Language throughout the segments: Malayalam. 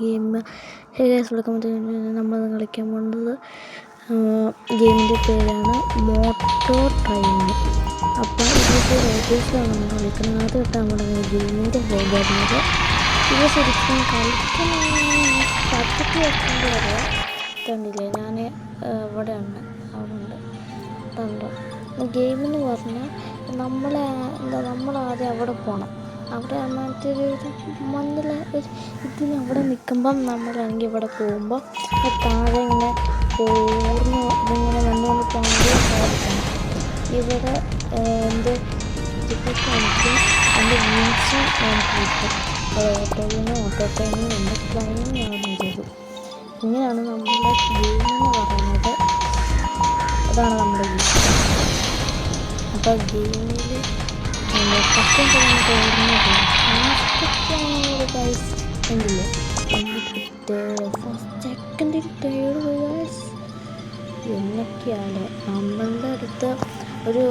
ഗെയിം നമ്മൾ കളിക്കാൻ പോകുന്നത് ഗെയിമിൻ്റെ പേരാണ് മോട്ടോ ട്രെയിൻ. അപ്പോൾ ഇതിപ്പോൾ റോബോട്ട്സാണ് നമ്മൾ കളിക്കുന്നത്. ആദ്യമായിട്ട് നമ്മുടെ ഗെയിമിൻ്റെ പേര് വരുന്നത്. ഇത് ശരിക്കും കളിക്കുന്ന പദ്ധതി വെക്കേണ്ടി വരിക കണ്ടില്ലേ. ഞാൻ അവിടെ ഉണ്ട്, അവിടെ ഉണ്ട് കണ്ടോ. ഗെയിമെന്ന് പറഞ്ഞാൽ നമ്മളാദ്യം അവിടെ പോകണം. അവിടെ മറ്റൊരു മണ്ണിൽ ഇതിന് അവിടെ നിൽക്കുമ്പം നമ്മളാണെങ്കിൽ ഇവിടെ പോകുമ്പോൾ താഴെ ഇങ്ങനെ പൂർണ്ണ ഇതിങ്ങനെ കണ്ടുകൊണ്ട് പോകണമെങ്കിൽ സാധിക്കണം. ഇവിടെ എൻ്റെ ടിക്കറ്റ് എനിക്ക് എൻ്റെ വീഴ്ച നമുക്ക് കിട്ടും. ഓട്ടോ ട്രെയിനും എൻ്റെ ട്രെയിനും ഞാൻ ചെയ്തു. ഇങ്ങനെയാണ് നമ്മുടെ ഗെയിമെന്ന് പറയുന്നത്. അതാണ് നമ്മുടെ ഗെയിം. അപ്പോൾ ഗെയിമിൽ ഫസ്റ്റ് സെക്കൻഡ് തേർഡ് ഗൈസ് എന്നൊക്കെയാണ്. നമ്മളുടെ അടുത്ത് ഒരു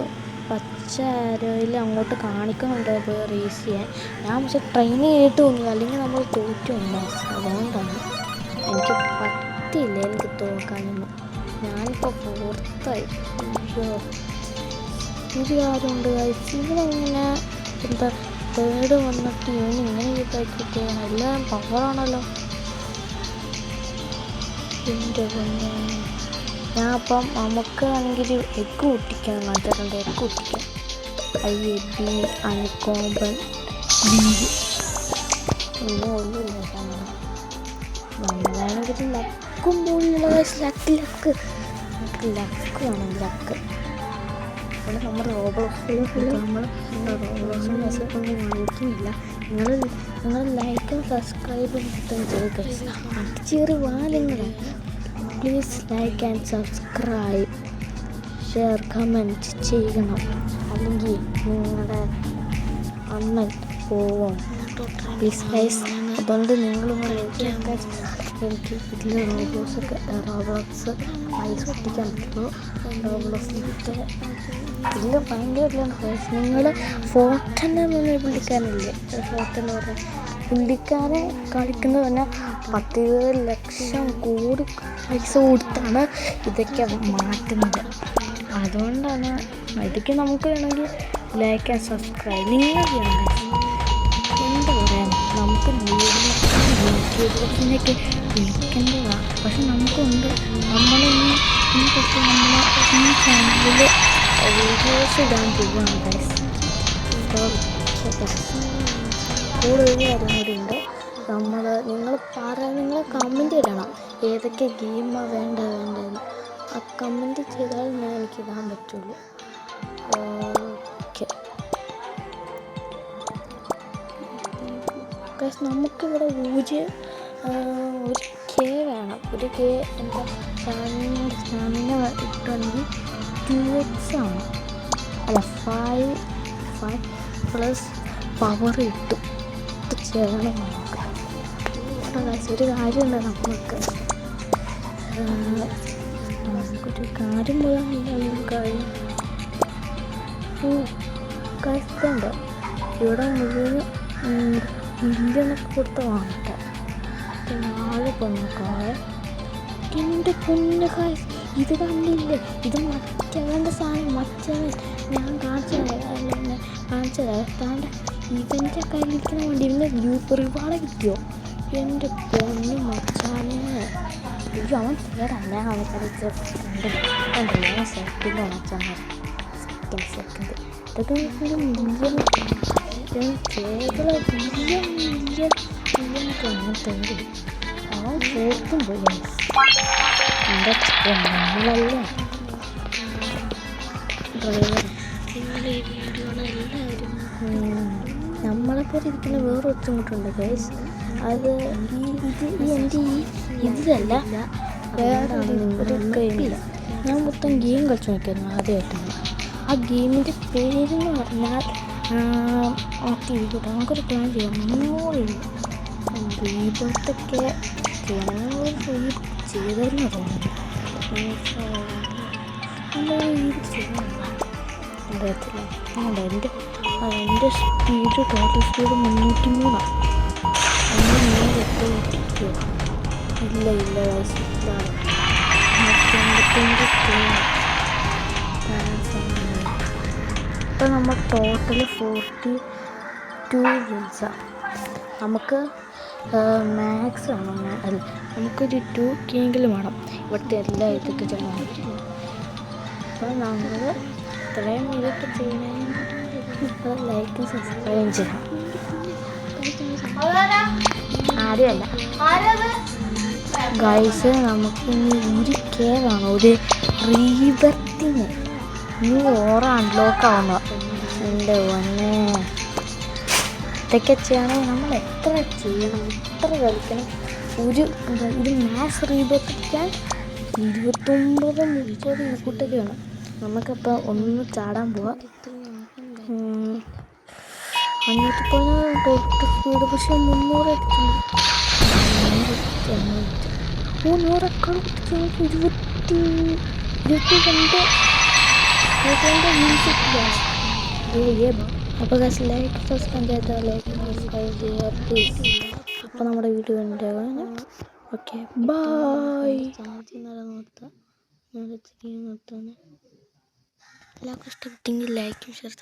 പച്ച ആരോയിൽ അങ്ങോട്ട് കാണിക്കുന്നുണ്ട് പോയി റേസ് ചെയ്യാൻ. ഞാൻ പക്ഷെ ട്രെയിൻ ചെയ്തിട്ട് തോന്നി, അല്ലെങ്കിൽ നമ്മൾ തോറ്റുണ്ട്. അതുകൊണ്ടാണ് എനിക്ക് പറ്റിയില്ല, എനിക്ക് തോക്കാനൊന്നും. ഞാനിപ്പോൾ പുറത്തായി. ഒരു കാര്യമുണ്ട് ഗൈസ്, ഇവരെങ്ങനെ എന്താ തേർഡ് വന്നിട്ട് ഇങ്ങനെ ഇതാക്കിയിട്ട് എല്ലാം പവറാണല്ലോ. എൻ്റെ പൊന്നെ, ഞാൻ അപ്പം നമുക്കാണെങ്കിൽ എഗ്ഗ് പൊട്ടിക്കാൻ കണ്ടിട്ടുണ്ട്. എഗ്ഗ് പൊട്ടിക്കാൻ IAB അൺകോമൺ ബീജ് ഒന്നുമില്ല. നമ്മളാണെങ്കിൽ ലക്കും പോലുള്ള ലക്ക് വേണം. ലക്ക് നമ്മൾ റോബോട്ട്സിൽ മെസ്സേജൊന്നും വാങ്ങിക്കുന്നില്ല. നിങ്ങൾ ലൈക്കും സബ്സ്ക്രൈബും ചെയ്ത് അടിച്ചേറി വാലിങ്ങൾ. Please like and subscribe, share, comment ചെയ്യണം. അല്ലെങ്കിൽ നിങ്ങളുടെ അണ്ണൻ പോവും പ്ലീസ് ഗൈസ്. അതുകൊണ്ട് നിങ്ങളും എനിക്ക് ഇതിൽ റോബോട്ട്സ് പൈസ ഒട്ടിക്കാൻ പറ്റുമോ? റോബോട്ട്സിൻ്റെ ഇതിൽ ഭയങ്കര ഗൈസ്. നിങ്ങൾ ഫോർട്ടിനെ പുള്ളിക്കാരനില്ലേ, ഫോർട്ടെന്ന് പറഞ്ഞാൽ പുള്ളിക്കാരെ കളിക്കുന്നത് പറഞ്ഞാൽ 10-20 ലക്ഷം കോടി പൈസ കൊടുത്താണ് ഇതൊക്കെ മാറ്റുന്നത്. അതുകൊണ്ടാണ് ഇതൊക്കെ നമുക്ക് വേണമെങ്കിൽ ലൈക്ക് ആൻഡ് സബ്സ്ക്രൈബ് നിങ്ങൾ ചെയ്യണം. എന്താ പറയാൻ, നമുക്ക് യൂട്യൂബിലൊക്കെ വിളിക്കേണ്ടതാണ്. പക്ഷെ നമുക്കുണ്ട്, ഈ ചാനലിൽ വീഡിയോസ് ഇടാൻ പോവുകയാണ് ഗൈസ്. കൂടുതൽ കാര്യം കൂടി ഉണ്ട്. നിങ്ങൾ കമൻറ്റ് ഇടണം ഏതൊക്കെ ഗെയിമാണ് വേണ്ടതെന്ന്. ആ കമൻറ്റ് ചെയ്താൽ എനിക്കിടാൻ പറ്റുള്ളൂ. ഓക്കെ ഗൈസ്, നമുക്കിവിടെ ഒരു കെ വേണം. ഒരു കെ എന്താ സ്റ്റാമിന ഇട്ടുണ്ടെങ്കിൽ 2x ആണ്, അല്ല 5 പ്ലസ് പവർ ഇട്ടു ചെയ്യണം നമുക്ക്. ഒരു കാര്യമുണ്ട്, നമുക്കൊരു കാര്യം പോകാൻ കാര്യം കഷ്ടമുണ്ട്. ഇവിടെ മുഴുവൻ മില്യണൊക്കെ കൊടുത്ത് വാങ്ങട്ടെ. 4 പൊണ്ണക്കാരെ എൻ്റെ പൊന്ന് കായ്. ഇത് കണ്ടില്ലേ, ഇത് മറ്റവൻ്റെ സാധനം. മറ്റവൻ ഞാൻ കാണിച്ചതാ താണ്ട ഇവൻ്റെ കയ്യിലിരിക്കുന്ന വേണ്ടി ഇവൻ്റെ റിവാർഡ് കിട്ടിയോ? എൻ്റെ പൊന്ന് മച്ചാനെ. അവൻ തേടല്ല, അവൻ കളിച്ച് കണ്ടില്ല. സെക്കൻഡ് മച്ചാൻ സെക്കൻഡ് ഇതൊക്കെ മില്യൺ തേടി അവൻ ഫോർത്തും പോയി. എൻ്റെ നമ്മളല്ലേ ഡ്രൈവർ. നമ്മളെപ്പോലെ ഇരിക്കുന്ന വേറെ ഒറ്റമുട്ടുണ്ട് ഗൈസ്. അത് എൻ്റെ ഇതിലല്ല, വേറെ ഒരു ഗെയിമില്ല. ഞാൻ മൊത്തം ഗെയിം കളിച്ച് നോക്കിയിരുന്നു ആദ്യമായിട്ടാണ്. ആ ഗെയിമിൻ്റെ പേരെന്ന് പറഞ്ഞാൽ നമുക്കൊരു പ്ലാൻ ചെയ്യാം. റീബർത്തൊക്കെ ചെയ്തെന്ന് തോന്നുന്നു. അറിയത്തില്ല. എൻ്റെ സ്പീഡ് ടോട്ടൽ സ്പീഡ് 303. ഇല്ല ഇതാണ് ഇപ്പം നമ്മൾ ടോട്ടൽ 42 വിൻസാണ്. നമുക്ക് മാക്സ് വേണം, അല്ല നമുക്കൊരു 2K എങ്കിലും വേണം ഇവിടുത്തെ എല്ലാ ഇതൊക്കെ ചെയ്യാൻ പറ്റും. അപ്പോൾ നമ്മൾ ഇത്രയും ഇതൊക്കെ ചെയ്യണമെങ്കിൽ ലൈക്കും സബ്സ്ക്രൈബും ചെയ്യണം. ആരുമല്ല ഗൈസ്, നമുക്കിനി 1K വേണം ഒരു റീബർത്തിന്. ഇനി അൺലോക്ക് ആവുക. എൻ്റെ ഒന്നേ ഇതൊക്കെ ചെയ്യണമെങ്കിൽ നമ്മൾ എത്ര ചെയ്യണം, എത്ര കളിക്കണം. ഇത് മാക്സ് റീബർത്തിക്കാൻ 29-30 കൂട്ടൊക്കെ വേണം. നമുക്കപ്പോൾ ഒന്ന് ചാടാൻ പോവാം. 510 ടോപ്പ് സ്പീഡ്, പക്ഷേ 300 അടിക്കുന്നു. 100 അപ്പോൾ ലൈക്ക് സബ്സ്ക്രൈബ് ചെയ്യുക പ്ലീസ്. അപ്പോൾ നമ്മുടെ വീഡിയോ ഉണ്ടാകാൻ ഓക്കെ ബൈ. എല്ലാവർക്കും ഇഷ്ടപ്പെട്ടെങ്കിൽ ലൈക്കും ഷെയർ